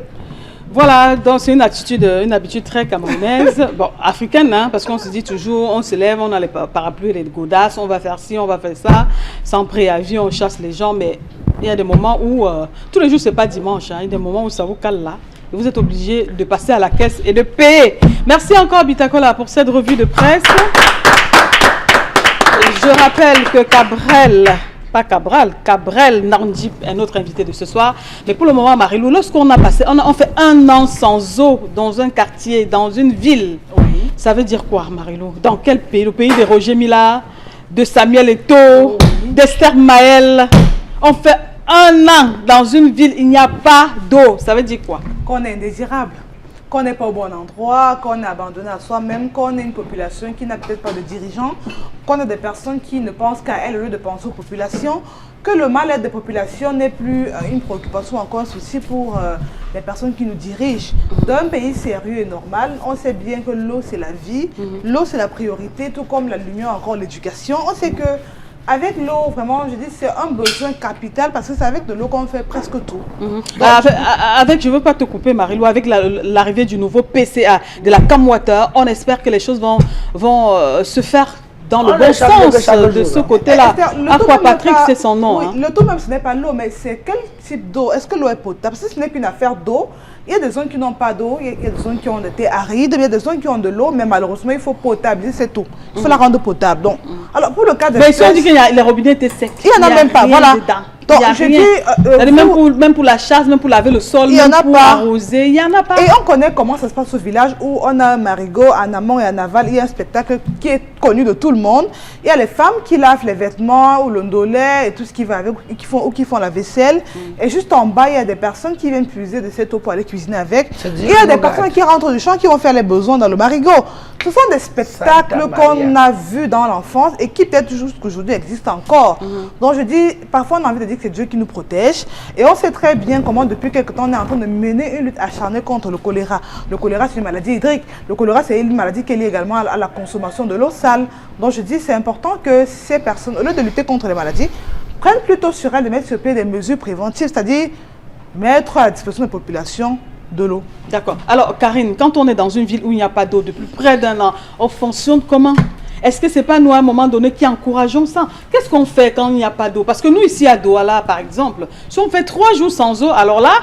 Voilà, donc c'est une habitude très camerounaise, bon, africaine, hein, parce qu'on se dit toujours, on se lève, on a les parapluies, les godasses, on va faire ci, on va faire ça, sans préavis, on chasse les gens, mais il y a des moments où, tous les jours c'est pas dimanche, hein, il y a des moments où ça vous cale là, et vous êtes obligé de passer à la caisse et de payer. Merci encore Bitakola pour cette revue de presse. Je rappelle que Cabrel Narndip est notre invité de ce soir. Mais pour le moment, Marilou, lorsqu'on a passé, on fait 1 an sans eau dans un quartier, dans une ville, ça veut dire quoi, Marilou? Dans quel pays? Le pays de Roger Mila, de Samuel Eto'o, d'Esther Maël. On fait 1 an dans une ville, il n'y a pas d'eau. Ça veut dire quoi? Qu'on est indésirable, qu'on n'est pas au bon endroit, qu'on est abandonné à soi-même, qu'on est une population qui n'a peut-être pas de dirigeants, qu'on a des personnes qui ne pensent qu'à elles au lieu de penser aux populations, que le mal-être des populations n'est plus une préoccupation, encore un souci pour les personnes qui nous dirigent. Dans un pays sérieux et normal, on sait bien que l'eau c'est la vie, l'eau c'est la priorité, tout comme la lumière, encore l'éducation. On sait que avec l'eau, vraiment, je dis, c'est un besoin capital parce que c'est avec de l'eau qu'on fait presque tout. Avec, je ne veux pas te couper, Marie-Lou, avec l'arrivée du nouveau PCA, de la Camwater, on espère que les choses vont se faire dans le bon sens de ce côté-là. Aquapatrick, c'est son nom. Oui, le tout même, ce n'est pas l'eau, mais c'est quel type d'eau? Est-ce que l'eau est potable? Parce que ce n'est qu'une affaire d'eau. Il y a des zones qui n'ont pas d'eau, il y a des zones qui ont été arides, il y a des zones qui ont de l'eau, mais malheureusement, il faut potabiliser, c'est tout. Il faut la rendre potable. Donc, alors pour le cas de... Mais ils ont dit que les robinets étaient secs. Il n'y en a même pas, voilà. Donc, je dis, même pour la chasse, même pour laver le sol, même pour arroser, il n'y en a pas. Et on connaît comment ça se passe au village où on a un marigot en amont et en aval. Il y a un spectacle qui est connu de tout le monde. Il y a les femmes qui lavent les vêtements ou le ndolé et tout ce qui va avec, qui font la vaisselle. Et juste en bas, il y a des personnes qui viennent puiser de cette eau pour aller cuisiner avec. Il y a des personnes qui rentrent du champ qui vont faire les besoins dans le marigot. Ce sont des spectacles qu'on a vus dans l'enfance et qui peut-être jusqu'aujourd'hui existent encore. Donc je dis, parfois on a envie de dire que c'est Dieu qui nous protège. Et on sait très bien comment depuis quelque temps on est en train de mener une lutte acharnée contre le choléra. Le choléra c'est une maladie hydrique. Le choléra c'est une maladie qui est liée également à la consommation de l'eau sale. Donc je dis c'est important que ces personnes, au lieu de lutter contre les maladies, prennent plutôt sur elles de mettre sur pied des mesures préventives, c'est-à-dire mettre à la disposition des populations de l'eau. D'accord. Alors, Karine, quand on est dans une ville où il n'y a pas d'eau depuis près d'un an, on fonctionne comment? Est-ce que ce n'est pas nous, à un moment donné, qui encourageons ça? Qu'est-ce qu'on fait quand il n'y a pas d'eau? Parce que nous, ici à Douala, par exemple, si on fait 3 jours sans eau, alors là,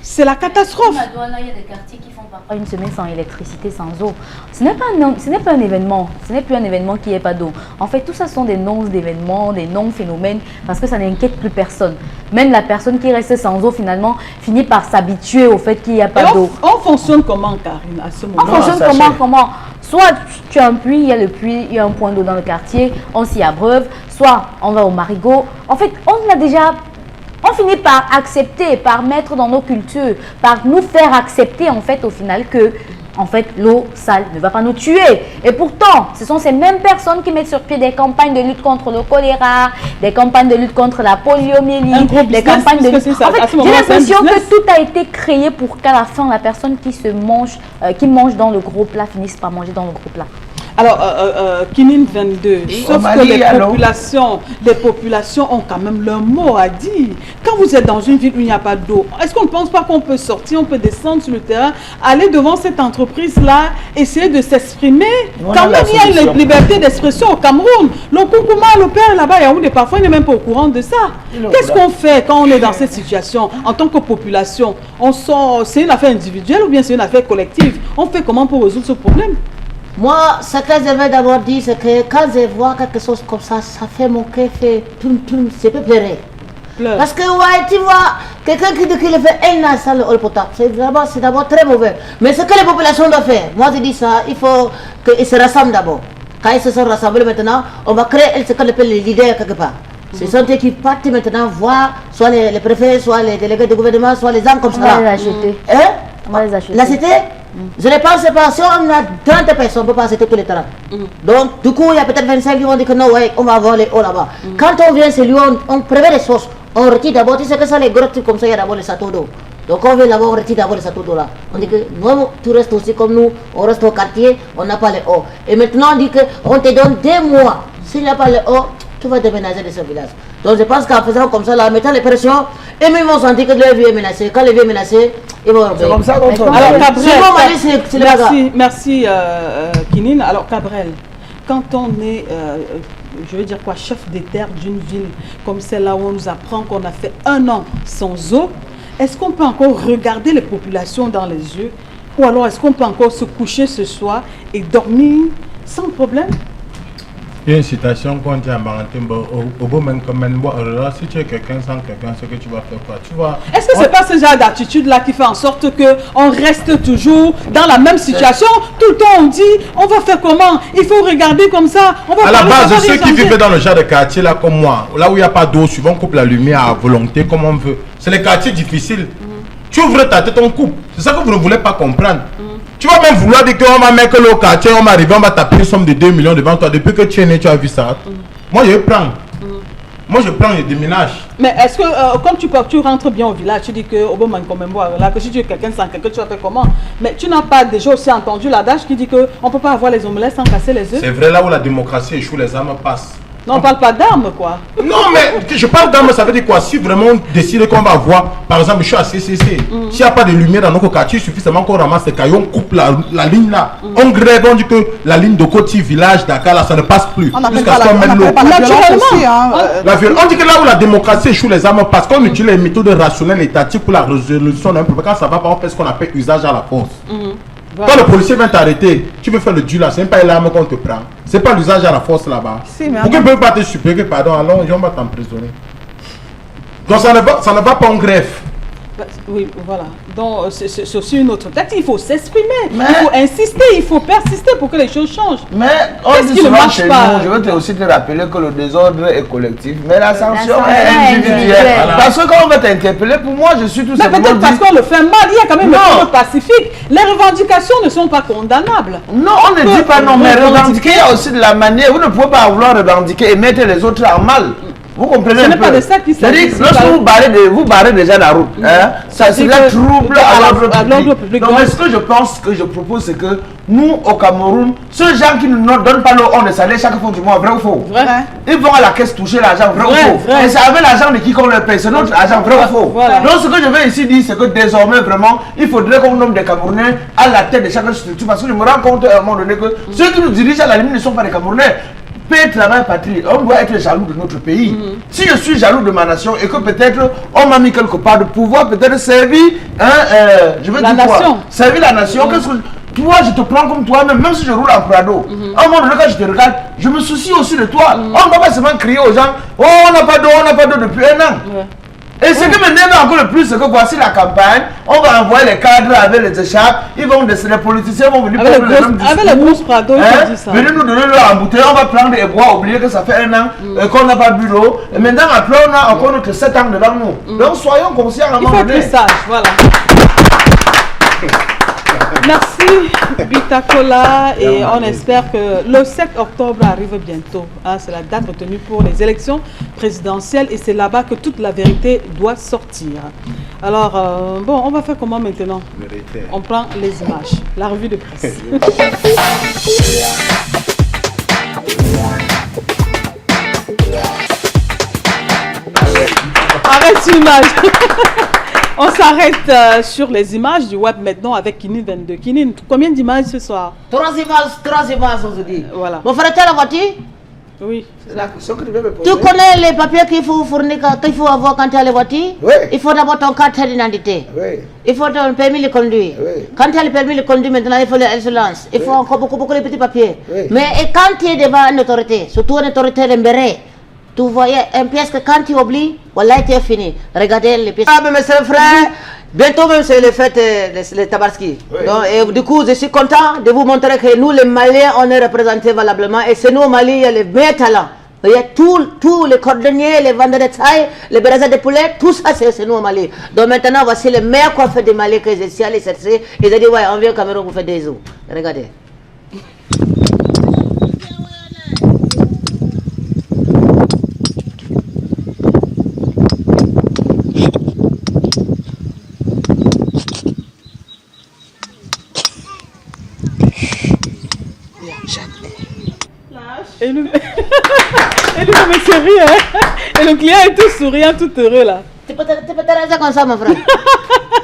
c'est la catastrophe. À Douala, il y a des quartiers qui font parfois une semaine sans électricité, sans eau. Ce n'est pas un événement, ce n'est plus un événement qui n'ait pas d'eau. En fait, tout ça sont des noms d'événements, des non-phénomènes, parce que ça n'inquiète plus personne. Même la personne qui reste sans eau, finalement, finit par s'habituer au fait qu'il n'y a pas d'eau. On fonctionne comment, Karine, à ce moment? On fonctionne comment? Soit tu as un puits, il y a le puits, il y a un point d'eau dans le quartier, on s'y abreuve, soit on va au marigot. En fait, on finit par accepter, par mettre dans nos cultures, par nous faire accepter en fait au final que en fait l'eau sale ne va pas nous tuer. Et pourtant, ce sont ces mêmes personnes qui mettent sur pied des campagnes de lutte contre le choléra, des campagnes de lutte contre la poliomyélite, des campagnes de lutte. En fait, j'ai l'impression que tout a été créé pour qu'à la fin, la personne qui mange dans le gros plat finisse par manger dans le gros plat. Alors, Kinine 22, sauf que les populations ont quand même leur mot à dire. Quand vous êtes dans une ville où il n'y a pas d'eau, est-ce qu'on ne pense pas qu'on peut sortir, on peut descendre sur le terrain, aller devant cette entreprise-là, essayer de s'exprimer? Quand même, il y a une liberté d'expression au Cameroun. Le Koukouma, le père là-bas, Yaoundé, parfois, il n'est même pas au courant de ça. Qu'est-ce qu'on fait quand on est dans cette situation en tant que population? C'est une affaire individuelle ou bien c'est une affaire collective? On fait comment pour résoudre ce problème? Moi, ce que je vais d'abord dire, c'est que quand je vois quelque chose comme ça fait mon cœur fait toum, c'est peu pleurer. Parce que ouais, tu vois, quelqu'un qui dit qu'il fait un an sans l'eau potable, c'est d'abord très mauvais. Mais ce que les populations doivent faire, moi je dis ça, il faut qu'ils se rassemblent d'abord. Quand ils se sont rassemblés maintenant, on va créer ce qu'on appelle les leaders quelque part. Ce sont eux qui partent maintenant voir soit les préfets, soit les délégués du gouvernement, soit les gens comme ça. On va les acheter. On va les acheter. La cité, je ne pense pas, si on a 30 personnes, on ne peut pas acheter tous les terrains. Donc, du coup, il y a peut-être 25 qui vont dire que non, ouais, on va avoir les hauts là-bas. Quand on vient, c'est lui, on prévient les sources. On retire d'abord, tu sais que ça, les gros trucs comme ça, il y a d'abord les châteaux d'eau. Donc, on vient là-bas, on retire d'abord les châteaux d'eau là. On dit que nous, tu restes aussi comme nous, on reste au quartier, on n'a pas les hauts. Et maintenant, on dit qu'on te donne 2 mois. S'il n'y a pas les hauts, tu vas déménager de ce village. Donc, je pense qu'en faisant comme ça, là, en mettant les pressions, et même ils vont sentir que leur vie est menacée. Quand la vie est menacée, ils vont revenir. C'est comme ça qu'on fait. Alors, Cabrel, merci Kinine. Alors, Cabrel, quand on est, je veux dire quoi, chef des terres d'une ville comme celle-là où on nous apprend qu'on a fait 1 an sans eau, est-ce qu'on peut encore regarder les populations dans les yeux? Ou alors est-ce qu'on peut encore se coucher ce soir et dormir sans problème? Il y a une citation qu'on dit à Marantimbo, au beau même comme si tu es quelqu'un sans quelqu'un, ce que tu vas faire quoi, tu vois. Est-ce que c'est pas ce genre d'attitude-là qui fait en sorte qu'on reste toujours dans la même situation? Tout le temps on dit, on va faire comment? Il faut regarder comme ça. On va à la base, ceux qui vivent dans le genre de quartier là comme moi, là où il n'y a pas d'eau, souvent on coupe la lumière à volonté comme on veut. C'est les quartiers difficiles. Tu ouvres ta tête, on coupe. C'est ça que vous ne voulez pas comprendre. Tu vas même vouloir dire qu'on va mettre le quartier, on va arriver, on va taper une somme de 2 millions devant toi. Depuis que tu es né, tu as vu ça. Moi, je prends. Moi, je prends et déménage. Mais est-ce que, comme tu rentres bien au village, tu dis que au bon moment, là, que si tu es quelqu'un sans quelqu'un, tu vas faire comment? Mais tu n'as pas déjà aussi entendu l'adage qui dit qu'on ne peut pas avoir les omelettes sans casser les œufs? C'est vrai, là où la démocratie échoue, les armes passent. Non, on parle pas d'armes, quoi. Non, mais je parle d'armes, ça veut dire quoi? Si vraiment on décide qu'on va voir, par exemple, je suis à CCC, s'il n'y a pas de lumière dans nos quartiers, il suffit seulement qu'on ramasse les cailloux, on coupe la ligne là. On grève, on dit que la ligne de Côte village, Dakar, là, ça ne passe plus. On appelle Jusqu'à pas ce qu'on mette l'eau. la violence aussi, hein. On dit que là où la démocratie échoue les armes, parce qu'on utilise les méthodes rationnelles étatiques pour la résolution d'un problème. Quand ça va pas, on fait ce qu'on appelle usage à la force. Voilà. Quand le policier vient t'arrêter, tu veux faire le dur là, c'est même pas l'arme qu'on te prend. C'est pas l'usage à la force là-bas. Si, mais Pourquoi ils ne peuvent pas te supérer, pardon, alors on va t'emprisonner. Donc ça ne va pas en greffe. Oui, voilà. Donc, c'est aussi une autre tête. Il faut s'exprimer, Mais- il faut insister, il faut persister pour que les choses changent. Mais on Qu'est-ce dit qui ne souvent marche chez pas? nous, je veux aussi te rappeler que le désordre est collectif, mais la sanction sanction est est individuelle. individuelle. Voilà. Parce que quand on va t'interpeller, pour moi, je suis tout Mais simplement peut-être parce dit... qu'on le fait mal, il y a quand même Non. un peuple pacifique. Les revendications ne sont pas condamnables. Non, on ne dit pas non, mais revendiquer. revendiquer, il y a aussi de la manière. Vous ne pouvez pas vouloir revendiquer et mettre les autres en mal. Vous comprenez Ce un n'est peu? pas de ça qu'il s'agit, C'est-à-dire, c'est lorsque pas- vous barrez déjà la route, hein, ça C'est serait que- trouble à à l'ordre l'ordre public. public. Donc, mais ce que je pense, que je propose, c'est que nous, au Cameroun, ceux gens qui ne nous donnent pas l'eau, on le salaire chaque fois du mois, vrai ou faux? Vrai. Ils vont à la caisse toucher l'argent, vrai, Vrai, ou faux? vrai. Et c'est avec l'argent de qui qu'on leur paye, c'est notre argent, vrai ou faux? Voilà. Donc ce que je veux ici dire, c'est que désormais, vraiment, il faudrait qu'on nomme des Camerounais à la tête de chaque structure, parce que je me rends compte à un moment donné que ceux qui nous dirigent à la limite ne sont pas des Camerounais. Paix, travail, patrie, on doit être jaloux de notre pays. Si je suis jaloux de ma nation et que peut-être on m'a mis quelque part de pouvoir peut-être servir, je veux La dire quoi? nation. Servir la nation, qu'est-ce que... Toi, je te prends comme toi-même, même si je roule en Prado. À un moment donné, quand je te regarde, je me soucie aussi de toi. On ne va pas seulement crier aux gens, oh, on n'a pas d'eau depuis un an. Ouais. Et ce qui m'énerve encore le plus, c'est que voici la campagne, on va envoyer les cadres avec les écharpes, ils vont descendre, les politiciens vont venir Avec prendre les le grosses- même discours. avec les grosses Prado, ils ont dit ça. Venez nous donner leur embouteille, on va prendre des bois, oublier que ça fait un an qu'on n'a pas bu l'eau. Et maintenant, après, on a encore notre 7 ans devant nous. Donc soyons conscients à un Il moment faut donné. être sage, voilà. Merci Bitakola et on espère que le 7 octobre arrive bientôt. Hein, c'est la date retenue pour les élections présidentielles et c'est là-bas que toute la vérité doit sortir. Alors, bon, on va faire comment maintenant? On prend les images, la revue de presse. Arrête l'image. On s'arrête sur les images du web maintenant avec Kinin 22. Kinin, combien d'images ce soir? 3 images aujourd'hui. Voilà. Mon frère, tu as la voiture? Oui. C'est la question que tu veux me poser. Tu connais les papiers qu'il faut fournir, qu'il faut avoir quand tu as la voiture? Oui. Il faut d'abord ton carte d'identité. Oui. Il faut ton permis de conduire. Oui. Quand tu as le permis de conduire, maintenant il faut l'excellence. Il faut encore beaucoup de petits papiers. Oui. Mais et quand tu es devant une autorité, surtout une autorité libérée, tu voyais une pièce que quand tu oublies, voilà, tu es fini. Regardez les pièces. Ah, mais mes frères, bientôt même c'est les fêtes, les Tabaski. Oui. Donc, et du coup, je suis content de vous montrer que nous, les Maliens, on est représentés valablement. Et c'est nous, au Mali, il y a les meilleurs talents. Il y a tous les cordonniers, les vendeurs de taille, les brasseurs de poulet, tout ça c'est nous au Mali. Donc maintenant, voici les meilleurs coiffeurs du Mali que je suis allé chercher. Ils ont dit, ouais, on vient au Cameroun pour faire des os. Regardez. Et le, et le monsieur rit, hein? Et le client est tout souriant, tout heureux là. Tu peux te raser comme ça, mon frère.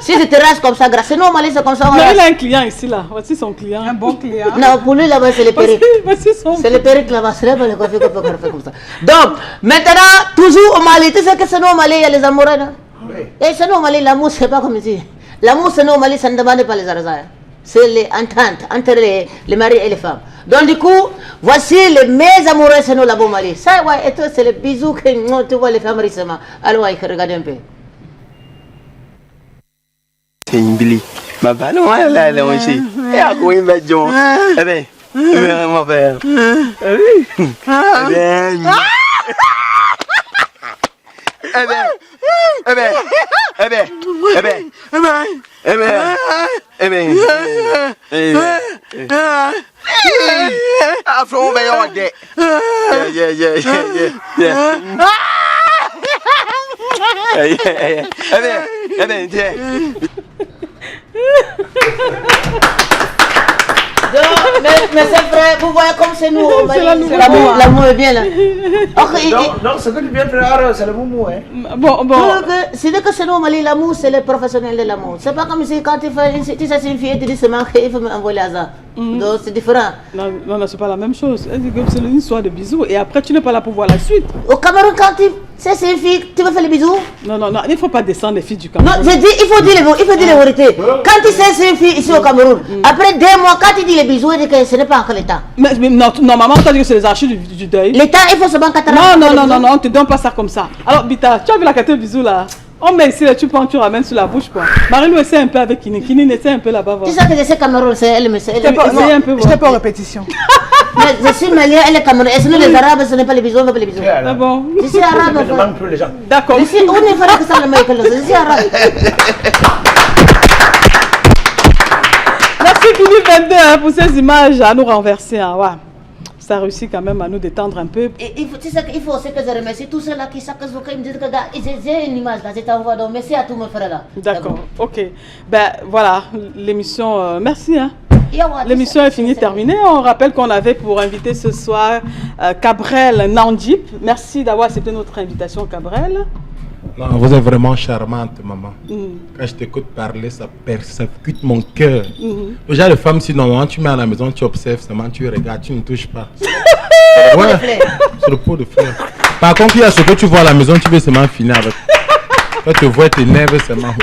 Si tu te rases comme ça, grâce à nous au Mali, c'est comme ça. on Non, rase. il a un client ici là. Voici son client. Un bon client. Non, pour lui là-bas, c'est les Voici, perruques. voici son C'est les perruques là-bas, c'est là pour les coiffures qu'on peut faire comme ça. Donc, maintenant, toujours au Mali, tu sais que c'est nous au Mali, il y a les amoureux, non? Oui. Et c'est nous au Mali, l'amour, c'est pas comme ici. L'amour, c'est nous au Mali, ça ne demande pas les arrosades. C'est les ententes entre les maris et les femmes. Donc, du coup, voici les meilleurs amoureux, c'est nous là-bas au Mali. Ça, ouais, et toi, c'est les bisous que tu vois les femmes récemment. Alors, ouais, regardez un peu. C'est une bili. Ma balle, on va aller aussi. Et à quoi il va dire? Eh bien, mon père. Eh bien. Eh bien. Eh bien. Eh bien. Eh bien. Eh bien. Eh bien. Eh bien. After on va y aller. Yeah. Eh bien, tiens. Donc, Mais c'est vrai, vous voyez comme c'est nous. l'amour. L'amour est bien là. Donc, ce que tu viens de faire, c'est le moumou. Hein. Bon. C'est que c'est nous au Mali, l'amour, c'est les professionnels de l'amour. C'est pas comme si quand tu sais c'est une fille, tu dis seulement qu'il faut m'envoyer ça. Donc c'est différent. Non, c'est pas la même chose. C'est une histoire de bisous et après tu n'es pas là pour voir la suite. Au Cameroun, quand tu sais c'est une fille, tu veux faire les bisous? Non, il ne faut pas descendre les filles du Cameroun. Non, je dis, il faut dire la vérité. Quand tu sais c'est une fille ici au Cameroun, après 2 mois, quand tu dis les bisous, il dit que ce n'est pas encore l'État. Mais normalement, on t'a dit que c'est les archives du deuil. L'État, il faut seulement 4 ans. Non, on te donne pas ça comme ça. Alors, Bita, tu as vu la carte de bisous là? On met ici, tu prends, tu ramènes sur la bouche quoi. Marie-Lou essaie un peu avec Kini. Kini essaie un peu là-bas. Tu sais que je sais Cameroun, c'est elle, mais c'est elle. Je n'étais pas en répétition. Mais je suis malien, elle est Cameroun. Et sinon les Arabes, ce n'est pas les bisous, on veut pas les bisous. Ah bon? Je suis arabe. Je ne demande plus les gens. D'accord. On ne fera que ça le Michael. Je suis arabe. Merci Kini 22 pour ces images à nous renverser. Hein. Ouais. Ça réussit quand même à nous détendre un peu. Et tu sais qu'il faut aussi que je remercie tous ceux-là qui chaque jour me disent que j'ai une image là, je t'envoie. Donc merci à tous mes frères là. D'accord, ok. Ben voilà, l'émission, merci. Hein. Yawa, L'émission est finie, terminée. On rappelle qu'on avait pour inviter ce soir Cabrel Nandip. Merci d'avoir accepté notre invitation, Cabrel. Non, vous êtes vraiment charmante, maman. Quand je t'écoute parler, ça persécute mon cœur. Déjà, les femmes, si normalement tu mets à la maison, tu observes seulement, tu regardes, tu ne touches pas. Ouais, c'est le pot de fleurs. Par contre, il y a ce que tu vois à la maison, tu veux seulement finir avec. Quand tu vois, t'énerves seulement.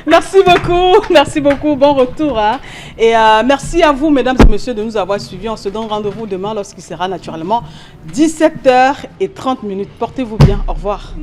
Merci beaucoup, bon retour. Hein. Et merci à vous, mesdames et messieurs, de nous avoir suivis. On se donne rendez-vous demain lorsqu'il sera naturellement 17h30. Portez-vous bien, au revoir.